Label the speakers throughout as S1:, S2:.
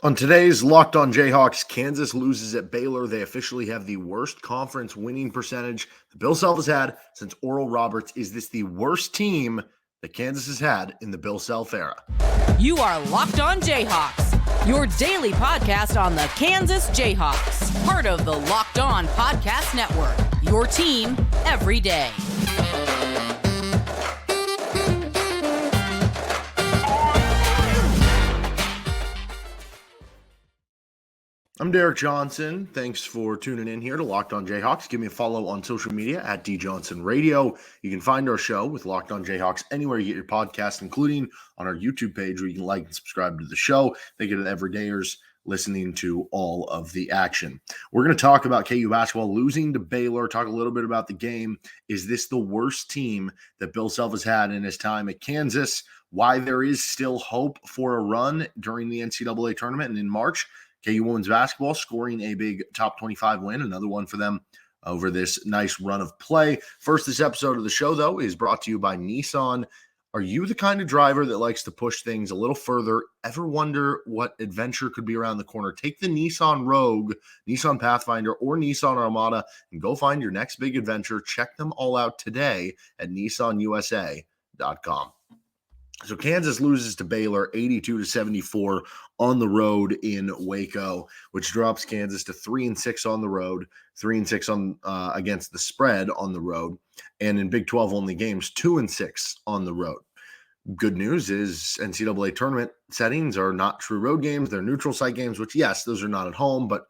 S1: On today's Locked On Jayhawks, Kansas loses at Baylor. They officially have the worst conference winning percentage that Bill Self has had since Oral Roberts. Is this the worst team that Kansas has had in the Bill Self era?
S2: You are Locked On Jayhawks, your daily podcast on the Kansas Jayhawks, part of the Locked On Podcast Network, your team every day.
S1: I'm Derek Johnson. Thanks for tuning in here to Locked On Jayhawks. Give me a follow on social media at DJohnsonRadio. You can find our show with Locked On Jayhawks anywhere you get your podcasts, including on our YouTube page where you can like and subscribe to the show. They get it everydayers listening to all of the action. We're going to talk about KU basketball losing to Baylor, talk a little bit about the game. Is this the worst team that Bill Self has had in his time at Kansas? Why there is still hope for a run during the NCAA tournament and in March. KU women's basketball scoring a big top 25 win, another one for them over this nice run of play. First, this episode of the show, though, is brought to you by Nissan. Are you the kind of driver that likes to push things a little further? Ever wonder what adventure could be around the corner? Take the Nissan Rogue, Nissan Pathfinder, or Nissan Armada and go find your next big adventure. Check them all out today at nissanusa.com. So Kansas loses to Baylor 82-74 on the road in Waco, which drops Kansas to 3-6 on the road, 3-6 on against the spread on the road, and in Big 12 only games 2-6 on the road. Good news is NCAA tournament settings are not true road games; they're neutral site games. Which yes, those are not at home, but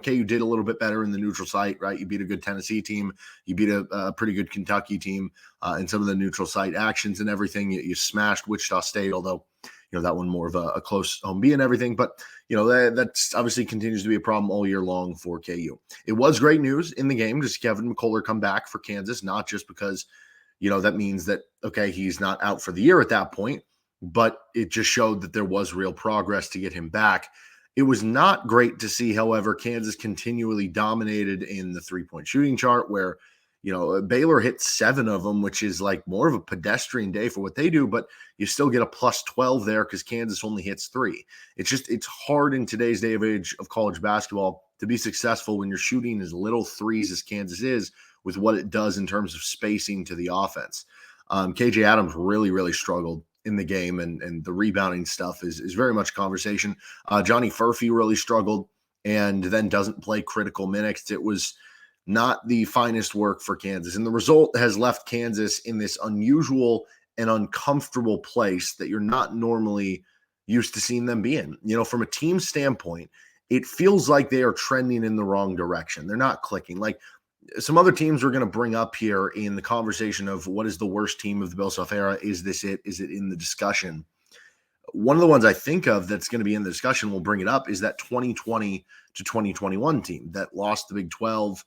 S1: KU did a little bit better in the neutral site, right? You beat a good Tennessee team. You beat a pretty good Kentucky team in some of the neutral site actions and everything. You smashed Wichita State, although, that one more of a close home B and everything. But, that's obviously continues to be a problem all year long for KU. It was great news in the game to see Kevin McCullough come back for Kansas, not just because, that means that, okay, he's not out for the year at that point, but it just showed that there was real progress to get him back. It was not great to see, however, Kansas continually dominated in the three-point shooting chart where, Baylor hit 7 of them, which is like more of a pedestrian day for what they do, but you still get a plus 12 there because Kansas only hits 3. It's hard in today's day of age of college basketball to be successful when you're shooting as little threes as Kansas is with what it does in terms of spacing to the offense. KJ Adams really, really struggled in the game, and the rebounding stuff is very much conversation. Johnny Furphy really struggled and then doesn't play critical minutes. It was not the finest work for Kansas, and the result has left Kansas in this unusual and uncomfortable place that you're not normally used to seeing them be in. From a team standpoint, it feels like they are trending in the wrong direction. They're not clicking. Like some other teams we're going to bring up here in the conversation of what is the worst team of the Bill Self era. Is this it? Is it in the discussion? One of the ones I think of that's going to be in the discussion, we'll bring it up, is that 2020 to 2021 team that lost the Big 12.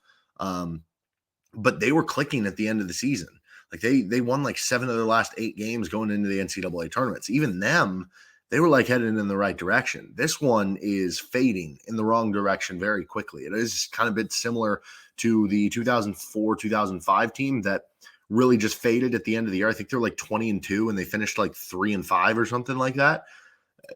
S1: But they were clicking at the end of the season. Like they won like 7 of their last 8 games going into the NCAA tournaments. Even them, they were like headed in the right direction. This one is fading in the wrong direction very quickly. It is kind of a bit similar to the 2004-2005 team that really just faded at the end of the year. I think they're like 20-2 and they finished like 3-5 or something like that.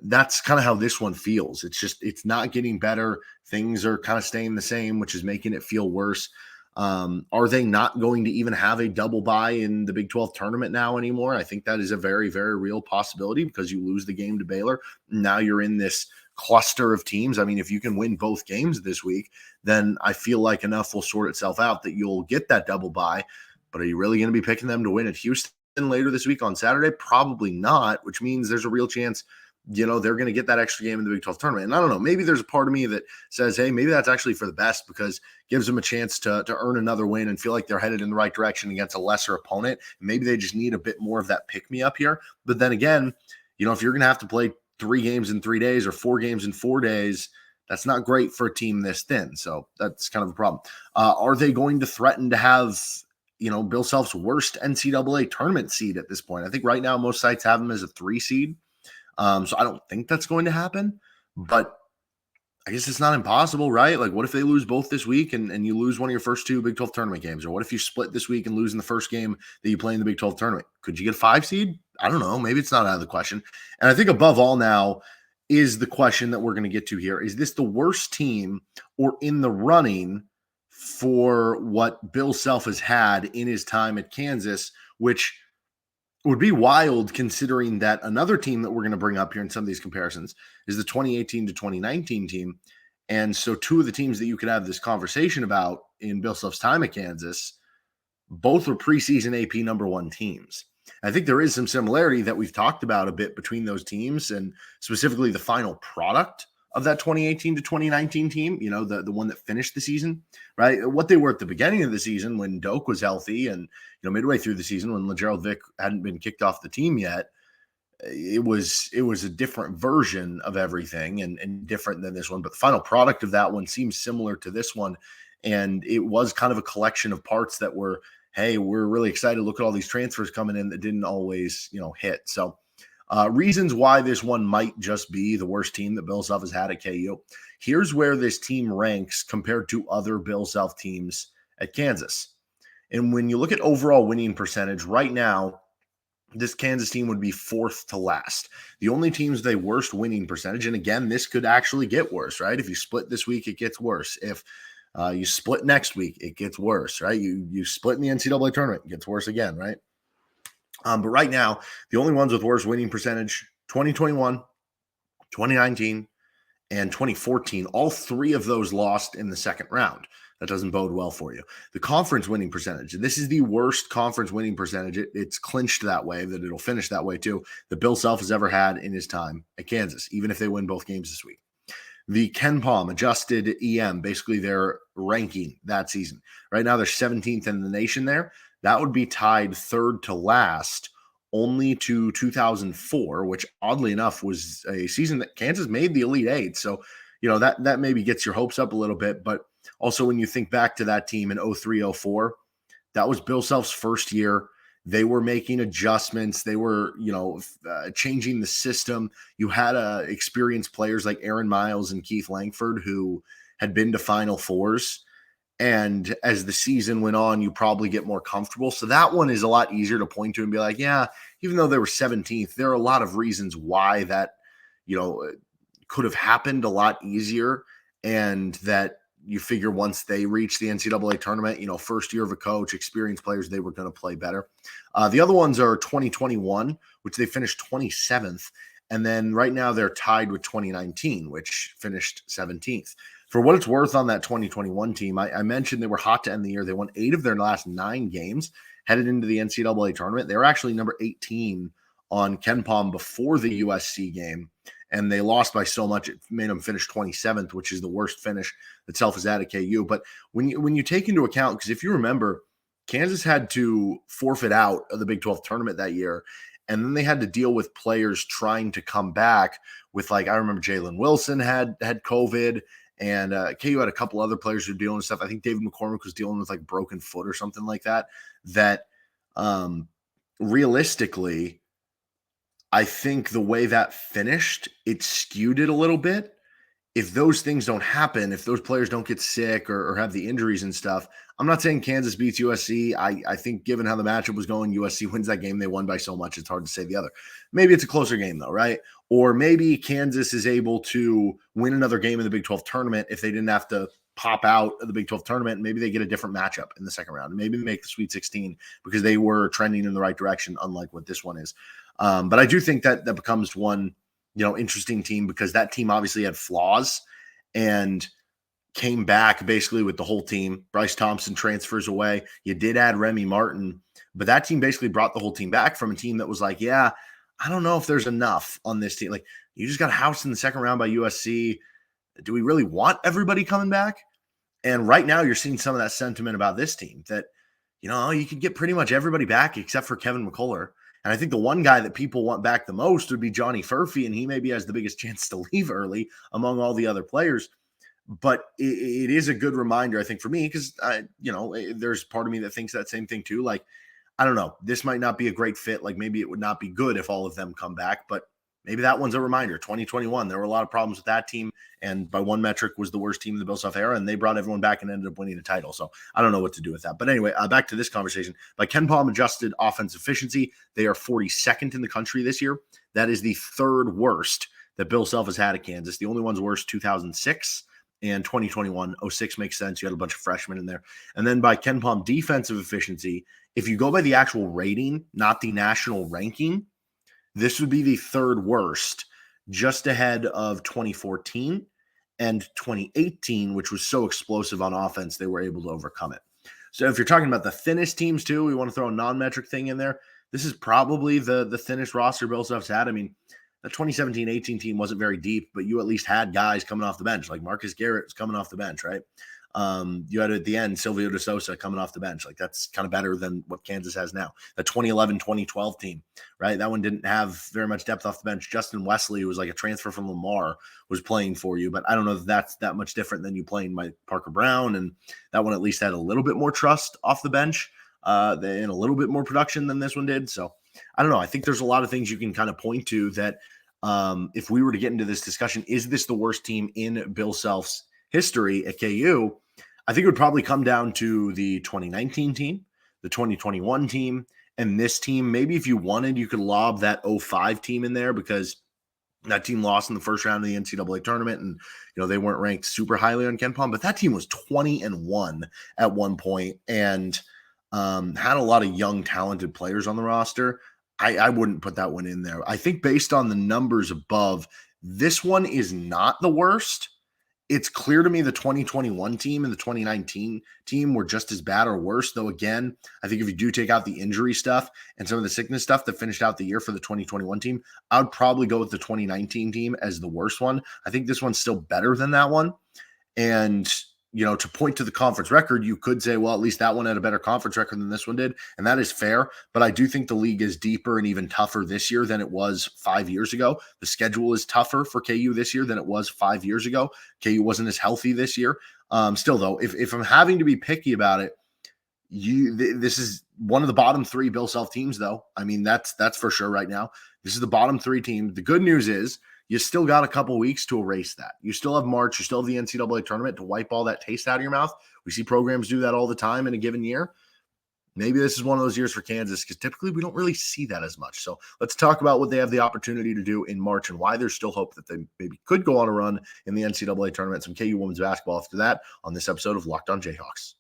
S1: That's kind of how this one feels. It's not getting better. Things are kind of staying the same, which is making it feel worse. Are they not going to even have a double bye in the Big 12 tournament now anymore? I think that is a very, very real possibility because you lose the game to Baylor. Now you're in this cluster of teams. I mean, if you can win both games this week, then I feel like enough will sort itself out that you'll get that double bye. But are you really going to be picking them to win at Houston later this week on Saturday? Probably not, which means there's a real chance they're going to get that extra game in the Big 12 tournament. And I don't know, maybe there's a part of me that says, hey, maybe that's actually for the best because it gives them a chance to earn another win and feel like they're headed in the right direction against a lesser opponent. Maybe they just need a bit more of that pick-me-up here. But then again, if you're going to have to play 3 games in 3 days or 4 games in 4 days, that's not great for a team this thin. So that's kind of a problem. Are they going to threaten to have Bill Self's worst NCAA tournament seed at this point? I think right now most sites have them as a 3 seed. So I don't think that's going to happen, but I guess it's not impossible, right? Like what if they lose both this week and you lose one of your first 2 Big 12 tournament games? Or what if you split this week and lose in the first game that you play in the Big 12 tournament? Could you get a 5 seed? I don't know. Maybe it's not out of the question. And I think above all now, is the question that we're going to get to here. Is this the worst team or in the running for what Bill Self has had in his time at Kansas, which would be wild considering that another team that we're going to bring up here in some of these comparisons is the 2018 to 2019 team. And so two of the teams that you could have this conversation about in Bill Self's time at Kansas, both were preseason AP number one teams. I think there is some similarity that we've talked about a bit between those teams and specifically the final product of that 2018 to 2019 team, the one that finished the season, right? What they were at the beginning of the season when Doak was healthy and, midway through the season when LeGerald Vick hadn't been kicked off the team yet, it was a different version of everything and different than this one. But the final product of that one seems similar to this one. And it was kind of a collection of parts that were, hey, we're really excited. Look at all these transfers coming in that didn't always, hit. So reasons why this one might just be the worst team that Bill Self has had at KU. Here's where this team ranks compared to other Bill Self teams at Kansas. And when you look at overall winning percentage right now, this Kansas team would be fourth to last. The only teams with a worst winning percentage, and again, this could actually get worse, right? If you split this week, it gets worse. If you split next week, it gets worse, right? You split in the NCAA tournament, it gets worse again, right? But right now, the only ones with worse winning percentage, 2021, 2019, and 2014, all three of those lost in the second round. That doesn't bode well for you. The conference winning percentage, this is the worst conference winning percentage. It's clinched that way, that it'll finish that way too, that Bill Self has ever had in his time at Kansas, even if they win both games this week. The Ken Palm adjusted EM, basically their ranking that season. Right now, they're 17th in the nation there. That would be tied third to last only to 2004, which oddly enough was a season that Kansas made the Elite Eight. So, that maybe gets your hopes up a little bit. But also when you think back to that team in 03-04, that was Bill Self's first year. They were making adjustments. They were, changing the system. You had experienced players like Aaron Miles and Keith Langford who had been to Final Fours. And as the season went on, you probably get more comfortable. So that one is a lot easier to point to and be like, yeah, even though they were 17th, there are a lot of reasons why that, could have happened a lot easier. And that you figure once they reach the NCAA tournament, first year of a coach, experienced players, they were going to play better. The other ones are 2021, which they finished 27th. And then right now they're tied with 2019, which finished 17th. For what it's worth on that 2021 team, I mentioned they were hot to end the year. They won 8 of their last 9 games, headed into the NCAA tournament. They were actually number 18 on Ken Palm before the USC game. And they lost by so much, it made them finish 27th, which is the worst finish that Self has had at KU. But when you take into account, because if you remember, Kansas had to forfeit out of the Big 12 tournament that year, and then they had to deal with players trying to come back with, like, I remember Jalen Wilson had COVID, and KU had a couple other players who were dealing with stuff. I think David McCormick was dealing with, like, broken foot or something like that, realistically, I think the way that finished, it skewed it a little bit. If those things don't happen, if those players don't get sick or have the injuries and stuff, I'm not saying Kansas beats USC. I think given how the matchup was going, USC wins that game. They won by so much, it's hard to say the other. Maybe it's a closer game though, right? Or maybe Kansas is able to win another game in the Big 12 tournament if they didn't have to pop out of the Big 12 tournament. Maybe they get a different matchup in the second round. Maybe they make the Sweet 16 because they were trending in the right direction, unlike what this one is. But I do think that becomes one, interesting team because that team obviously had flaws and came back basically with the whole team. Bryce Thompson transfers away. You did add Remy Martin, but that team basically brought the whole team back from a team that was like, yeah, I don't know if there's enough on this team. Like, you just got housed in the second round by USC. Do we really want everybody coming back? And right now you're seeing some of that sentiment about this team that, you could get pretty much everybody back except for Kevin McCullough. And I think the one guy that people want back the most would be Johnny Furphy, and he maybe has the biggest chance to leave early among all the other players. But it is a good reminder, I think, for me, because, there's part of me that thinks that same thing too. Like, I don't know, this might not be a great fit. Like, maybe it would not be good if all of them come back, but maybe that one's a reminder. 2021, there were a lot of problems with that team, and by one metric was the worst team in the Bill Self era, and they brought everyone back and ended up winning the title. So I don't know what to do with that. But anyway, back to this conversation. By Ken Palm adjusted offense efficiency, they are 42nd in the country this year. That is the third worst that Bill Self has had at Kansas. The only ones worse, 2006 and 2021. 06 makes sense. You had a bunch of freshmen in there. And then by KenPom defensive efficiency, if you go by the actual rating, not the national ranking, this would be the third worst, just ahead of 2014 and 2018, which was so explosive on offense, they were able to overcome it. So if you're talking about the thinnest teams too, we want to throw a non-metric thing in there. This is probably the thinnest roster Bill Self's had. I mean, the 2017-18 team wasn't very deep, but you at least had guys coming off the bench. Like Marcus Garrett was coming off the bench, right? You had at the end Silvio De Sousa coming off the bench. Like that's kind of better than what Kansas has now. The 2011-2012 team, right? That one didn't have very much depth off the bench. Justin Wesley, who was like a transfer from Lamar, was playing for you, but I don't know if that's that much different than you playing by Parker Brown. And that one at least had a little bit more trust off the bench and a little bit more production than this one did. So I don't know. I think there's a lot of things you can kind of point to that if we were to get into this discussion, is this the worst team in Bill Self's history at KU? I think it would probably come down to the 2019 team, the 2021 team, and this team. Maybe if you wanted, you could lob that 05 team in there because that team lost in the first round of the NCAA tournament, and they weren't ranked super highly on KenPom, but that team was 20-1 at one point and had a lot of young, talented players on the roster. I wouldn't put that one in there. I think based on the numbers above, this one is not the worst. It's clear to me the 2021 team and the 2019 team were just as bad or worse, though, again, I think if you do take out the injury stuff and some of the sickness stuff that finished out the year for the 2021 team, I would probably go with the 2019 team as the worst one. I think this one's still better than that one. And, to point to the conference record, you could say, well, at least that one had a better conference record than this one did. And that is fair. But I do think the league is deeper and even tougher this year than it was 5 years ago. The schedule is tougher for KU this year than it was 5 years ago. KU wasn't as healthy this year. Still, though, if I'm having to be picky about it, this is one of the bottom three Bill Self teams, though. I mean, that's for sure right now. This is the bottom three team. The good news is you still got a couple weeks to erase that. You still have March. You still have the NCAA tournament to wipe all that taste out of your mouth. We see programs do that all the time in a given year. Maybe this is one of those years for Kansas because typically we don't really see that as much. So let's talk about what they have the opportunity to do in March and why there's still hope that they maybe could go on a run in the NCAA tournament. Some KU women's basketball after that on this episode of Locked On Jayhawks.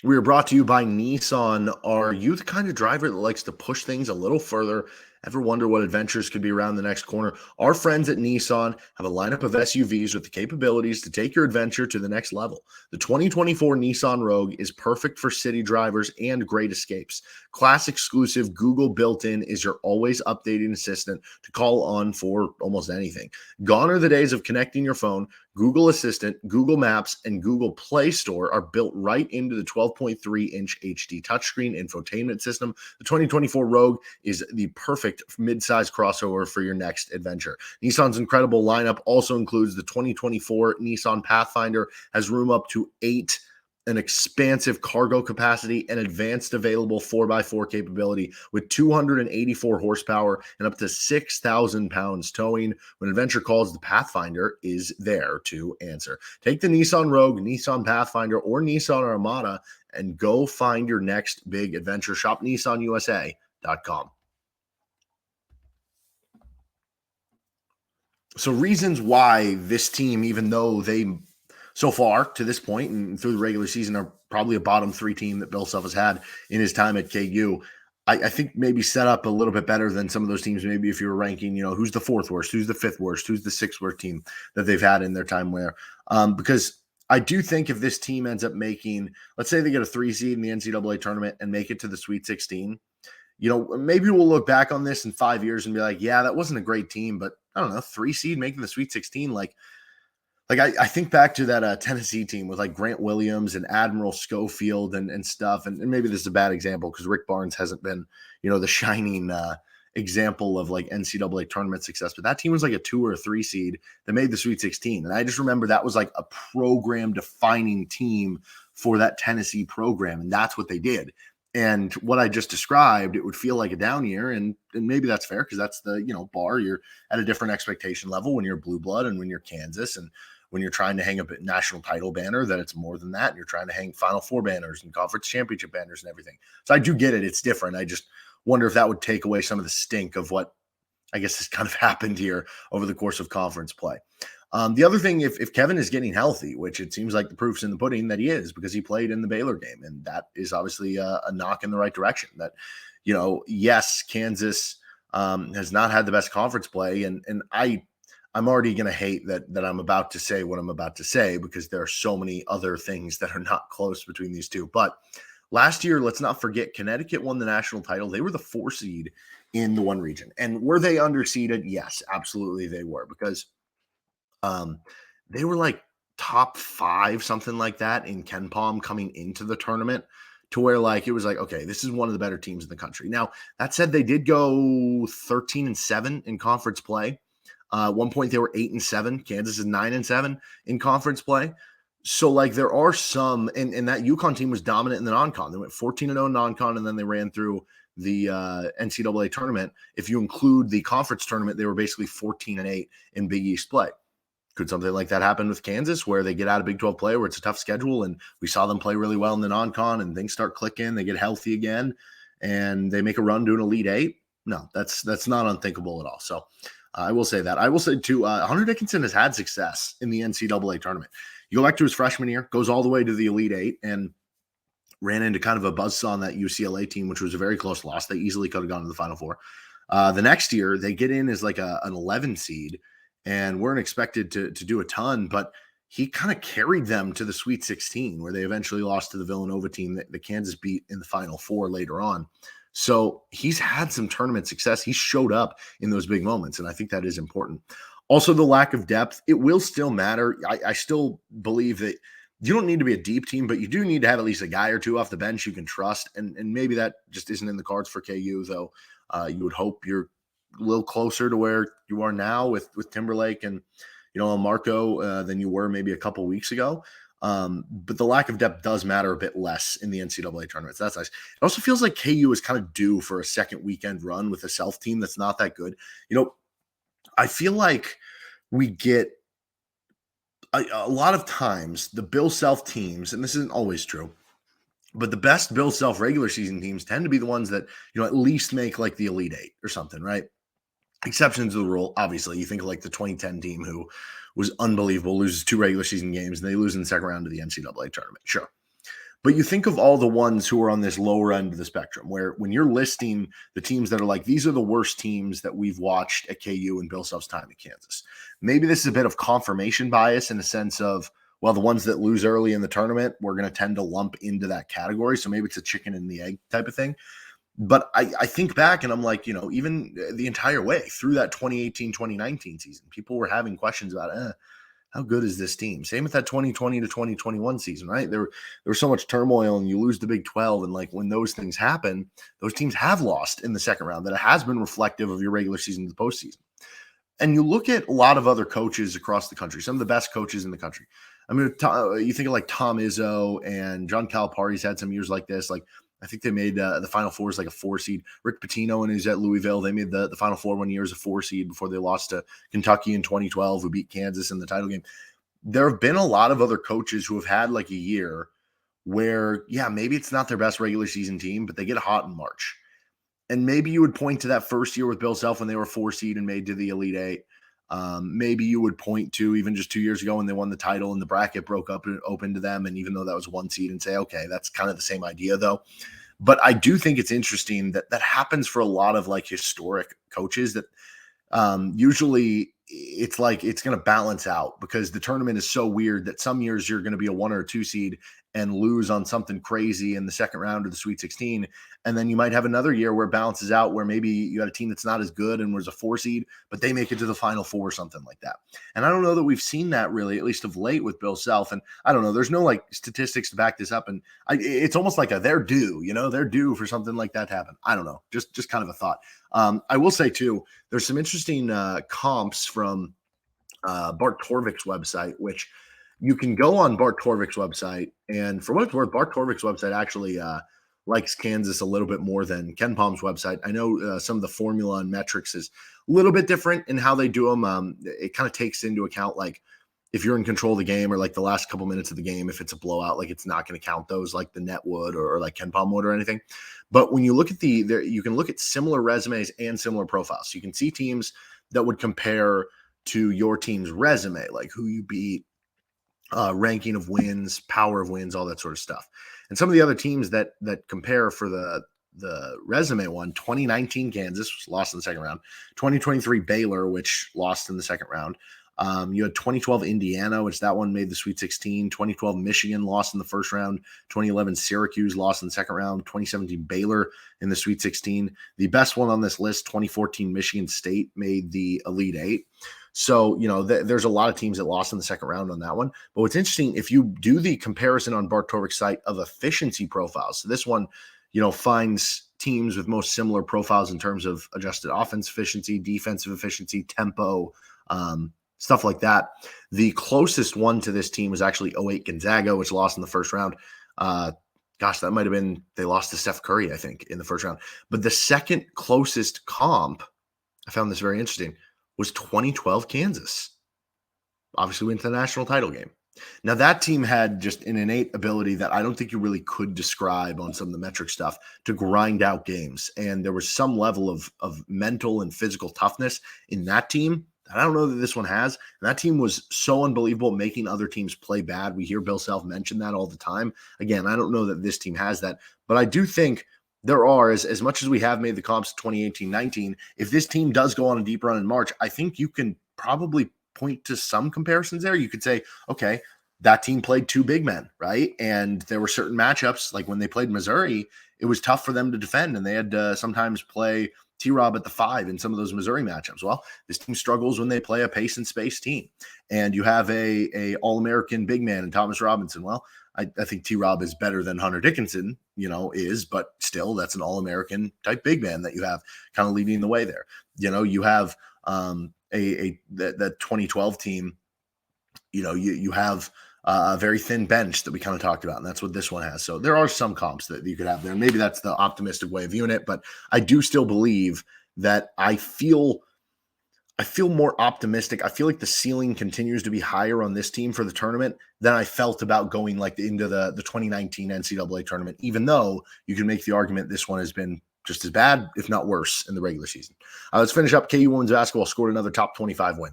S1: We are brought to you by Nissan. Are you the kind of driver that likes to push things a little further? Ever wonder what adventures could be around the next corner? Our friends at Nissan have a lineup of SUVs with the capabilities to take your adventure to the next level. The 2024 Nissan Rogue is perfect for city drivers and great escapes. Class exclusive Google built-in is your always updating assistant to call on for almost anything. Gone are the days of connecting your phone. Google Assistant, Google Maps, and Google Play Store are built right into the 12.3-inch HD touchscreen infotainment system. The 2024 Rogue is the perfect mid-size crossover for your next adventure. Nissan's incredible lineup also includes the 2024 Nissan Pathfinder, has room up to 8, an expansive cargo capacity, and advanced available 4x4 capability with 284 horsepower and up to 6,000 pounds towing. When adventure calls, the Pathfinder is there to answer. Take the Nissan Rogue, Nissan Pathfinder, or Nissan Armada and go find your next big adventure. Shop NissanUSA.com. So reasons why this team, even though they so far to this point and through the regular season are probably a bottom three team that Bill Self has had in his time at KU, I think maybe set up a little bit better than some of those teams. Maybe if you were ranking, who's the fourth worst, who's the fifth worst, who's the sixth worst team that they've had in their time there. Because I do think if this team ends up making, let's say they get a 3 seed in the NCAA tournament and make it to the Sweet 16, maybe we'll look back on this in 5 years and be like, yeah, that wasn't a great team, but I don't know, 3 seed making the Sweet 16, I think back to that Tennessee team with like Grant Williams and Admiral Schofield and stuff. And maybe this is a bad example because Rick Barnes hasn't been, the shining example of like NCAA tournament success. But that team was like a 2 or a 3 seed that made the Sweet 16. And I just remember that was like a program defining team for that Tennessee program. And that's what they did. And what I just described, it would feel like a down year. And maybe that's fair because that's the, bar. You're at a different expectation level when you're blue blood and when you're Kansas and when you're trying to hang a national title banner, that it's more than that. And you're trying to hang Final Four banners and conference championship banners and everything. So I do get it. It's different. I just wonder if that would take away some of the stink of what I guess has kind of happened here over the course of conference play. The other thing, if Kevin is getting healthy, which it seems like the proof's in the pudding that he is, because he played in the Baylor game, and that is obviously a knock in the right direction. That, yes, Kansas has not had the best conference play, and I'm already going to hate that I'm about to say what I'm about to say, because there are so many other things that are not close between these two. But last year, let's not forget, Connecticut won the national title. They were the 4 seed in the one region. And were they underseeded? Yes, absolutely they were, because they were like top 5, something like that, in KenPom coming into the tournament, to where like it was like, okay, this is one of the better teams in the country. Now, that said, they did go 13-7 in conference play. At one point they were 8-7. Kansas is 9-7 in conference play. So like there are some, and that UConn team was dominant in the non-con. They went 14-0 in non-con, and then they ran through the NCAA tournament. If you include the conference tournament, they were basically 14-8 in Big East play. Could something like that happen with Kansas, where they get out of Big 12 play, where it's a tough schedule, and we saw them play really well in the non-con, and things start clicking, they get healthy again, and they make a run to an Elite 8? No, that's not unthinkable at all. So I will say that. I will say, too, Hunter Dickinson has had success in the NCAA tournament. You go back to his freshman year, goes all the way to the Elite 8, and ran into kind of a buzzsaw on that UCLA team, which was a very close loss. They easily could have gone to the Final Four. The next year, they get in as like an 11 seed, and weren't expected to do a ton, but he kind of carried them to the Sweet 16, where they eventually lost to the Villanova team that the Kansas beat in the Final Four later on. So he's had some tournament success. He showed up in those big moments, and I think that is important. Also, the lack of depth, it will still matter. I still believe that you don't need to be a deep team, but you do need to have at least a guy or two off the bench you can trust, and maybe that just isn't in the cards for KU, though. You would hope you're a little closer to where you are now with Timberlake and Marco than you were maybe a couple weeks ago. But the lack of depth does matter a bit less in the NCAA tournament. So that's nice. It also feels like KU is kind of due for a second weekend run with a self team that's not that good. I feel like we get a lot of times the Bill Self teams, and this isn't always true, but the best Bill Self regular season teams tend to be the ones that, at least make like the Elite 8 or something, right? Exceptions to the rule, obviously. You think of like the 2010 team, who was unbelievable, loses 2 regular season games, and they lose in the second round of the NCAA tournament. Sure. But you think of all the ones who are on this lower end of the spectrum, where when you're listing the teams that are like, these are the worst teams that we've watched at KU and Bill Self's time at Kansas. Maybe this is a bit of confirmation bias in the sense of, well, the ones that lose early in the tournament, we're going to tend to lump into that category. So maybe it's a chicken and the egg type of thing. But I think back and I'm like, even the entire way through that 2018-2019 season, people were having questions about, how good is this team? Same with that 2020 to 2021 season, right? There was so much turmoil, and you lose the Big 12. And like when those things happen, those teams have lost in the second round. That it has been reflective of your regular season to the postseason. And you look at a lot of other coaches across the country, some of the best coaches in the country. I mean, you think of like Tom Izzo and John Calipari's had some years like this. Like, I think they made the Final Four as like a 4 seed. Rick Pitino, and who's at Louisville, they made the Final Four one year as a 4 seed before they lost to Kentucky in 2012, who beat Kansas in the title game. There have been a lot of other coaches who have had like a year where, yeah, maybe it's not their best regular season team, but they get hot in March. And maybe you would point to that first year with Bill Self when they were 4 seed and made to the Elite 8. Maybe you would point to even just 2 years ago when they won the title and the bracket broke up and open to them. And even though that was 1 seed, and say, okay, that's kind of the same idea though. But I do think it's interesting that happens for a lot of like historic coaches, that usually it's like it's going to balance out, because the tournament is so weird that some years you're going to be a 1 or 2 seed and lose on something crazy in the second round of the Sweet 16. And then you might have another year where it balances out, where maybe you had a team that's not as good and was a 4 seed, but they make it to the Final Four or something like that. And I don't know that we've seen that really, at least of late, with Bill Self. And I don't know, there's no like statistics to back this up. And it's almost like they're due, they're due for something like that to happen. I don't know, just kind of a thought. I will say too, there's some interesting comps from Bart Torvik's website, which you can go on Bart Torvik's website, and for what it's worth, Bart Torvik's website actually likes Kansas a little bit more than KenPom's website. I know some of the formula and metrics is a little bit different in how they do them. It kind of takes into account like if you're in control of the game or like the last couple minutes of the game, if it's a blowout, like it's not going to count those like the net would or like Ken Palm would or anything. But when you look at you can look at similar resumes and similar profiles. So you can see teams that would compare to your team's resume, like who you beat, ranking of wins, power of wins, all that sort of stuff. And some of the other teams that compare for the resume one, 2019 Kansas, which lost in the second round, 2023 Baylor, which lost in the second round. You had 2012 Indiana, which that one made the Sweet 16. 2012 Michigan lost in the first round. 2011 Syracuse lost in the second round. 2017 Baylor in the Sweet 16. The best one on this list, 2014 Michigan State, made the Elite Eight. So, there's a lot of teams that lost in the second round on that one. But what's interesting, if you do the comparison on Bart Torvik's site of efficiency profiles, so this one, finds teams with most similar profiles in terms of adjusted offense efficiency, defensive efficiency, tempo, stuff like that. The closest one to this team was actually 08 Gonzaga, which lost in the first round. That might have been, they lost to Steph Curry, I think, in the first round. But the second closest comp, I found this very interesting, was 2012 Kansas. Obviously went to the national title game. Now, that team had just an innate ability that I don't think you really could describe on some of the metric stuff to grind out games. And there was some level of mental and physical toughness in that team that I don't know that this one has. And that team was so unbelievable, making other teams play bad. We hear Bill Self mention that all the time. Again, I don't know that this team has that, but I do think there are, as much as we have made the comps 2018-19, if this team does go on a deep run in March, I think you can probably point to some comparisons there. You could say, okay, that team played two big men, right? And there were certain matchups, like when they played Missouri, it was tough for them to defend, and they had to sometimes play T-Rob at the 5 in some of those Missouri matchups. Well, this team struggles when they play a pace and space team. And you have a All-American big man in Thomas Robinson. Well, I think T-Rob is better than Hunter Dickinson, but still that's an All-American type big man that you have kind of leading the way there. You have that 2012 team, you have a very thin bench that we kind of talked about, and that's what this one has. So there are some comps that you could have there. Maybe that's the optimistic way of viewing it, but I do still believe that I feel more optimistic. I feel like the ceiling continues to be higher on this team for the tournament than I felt about going like into the 2019 NCAA tournament, even though you can make the argument this one has been just as bad, if not worse, in the regular season. Let's finish up. KU women's basketball scored another top 25 win.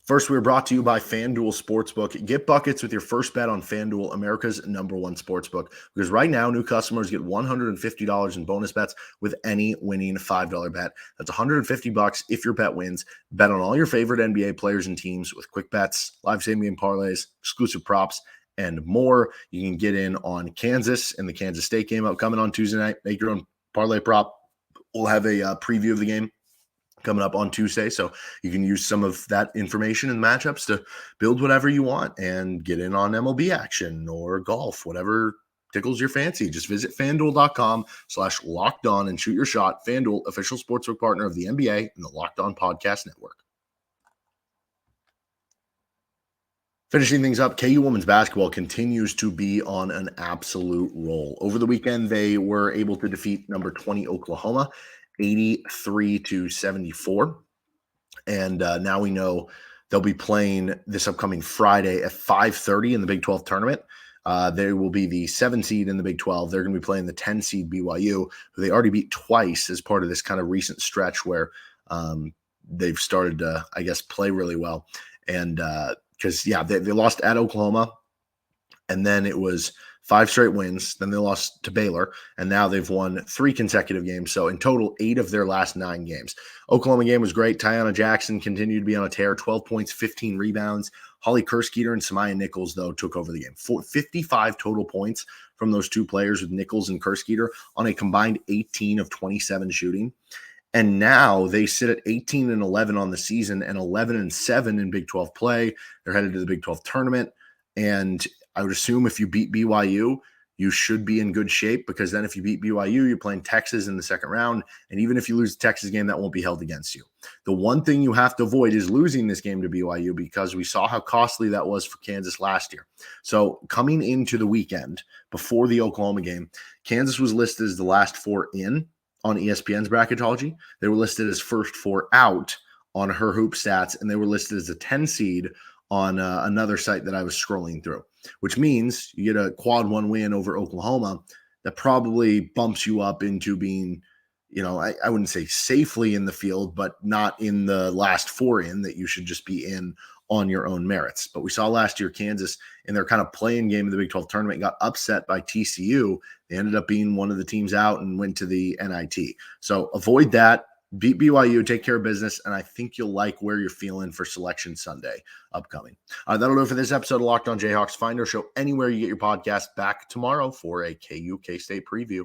S1: First, we are brought to you by FanDuel Sportsbook. Get buckets with your first bet on FanDuel, America's #1 sportsbook. Because right now, new customers get $150 in bonus bets with any winning $5 bet. That's $150 if your bet wins. Bet on all your favorite NBA players and teams with quick bets, live same-game parlays, exclusive props, and more. You can get in on Kansas and the Kansas State game upcoming on Tuesday night. Make your own parlay prop. We'll have a preview of the game coming up on Tuesday, so you can use some of that information and matchups to build whatever you want and get in on MLB action or golf, whatever tickles your fancy. Just visit FanDuel.com/LockedOn and shoot your shot. FanDuel, official sportsbook partner of the NBA and the Locked On Podcast Network. Finishing things up, KU women's basketball continues to be on an absolute roll. Over the weekend, they were able to defeat number 20 Oklahoma 83-74. And now we know they'll be playing this upcoming Friday at 5:30 in the Big 12 tournament. They will be the 7 seed in the Big 12. They're going to be playing the 10 seed BYU, who they already beat twice as part of this kind of recent stretch where they've started to, I guess, play really well. And because, they lost at Oklahoma, and then it was 5 straight wins. Then they lost to Baylor, and now they've won 3 consecutive games. So in total, 8 of their last 9 games. Oklahoma game was great. Tiana Jackson continued to be on a tear, 12 points, 15 rebounds. Holly Kersgieter and Samaya Nichols, though, took over the game. 55 total points from those two players with Nichols and Kersgieter on a combined 18 of 27 shooting. And now they sit at 18-11 on the season and 11-7 in Big 12 play. They're headed to the Big 12 tournament. And I would assume if you beat BYU, you should be in good shape, because then if you beat BYU, you're playing Texas in the second round. And even if you lose the Texas game, that won't be held against you. The one thing you have to avoid is losing this game to BYU, because we saw how costly that was for Kansas last year. So coming into the weekend before the Oklahoma game, Kansas was listed as the last 4 in on ESPN's bracketology. They were listed as first 4 out on her hoop stats, and they were listed as a 10 seed on another site that I was scrolling through, which means you get a quad one win over Oklahoma. That probably bumps you up into being, I wouldn't say safely in the field, but not in the last four in that you should just be in on your own merits. But we saw last year Kansas in their kind of playing game of the Big 12 tournament got upset by TCU. They ended up being one of the teams out and went to the NIT. So avoid that. Beat BYU, take care of business, and I think you'll like where you're feeling for Selection Sunday upcoming. That'll do it for this episode of Locked On Jayhawks. Find our show anywhere you get your podcast. Back tomorrow for a KU K-State preview.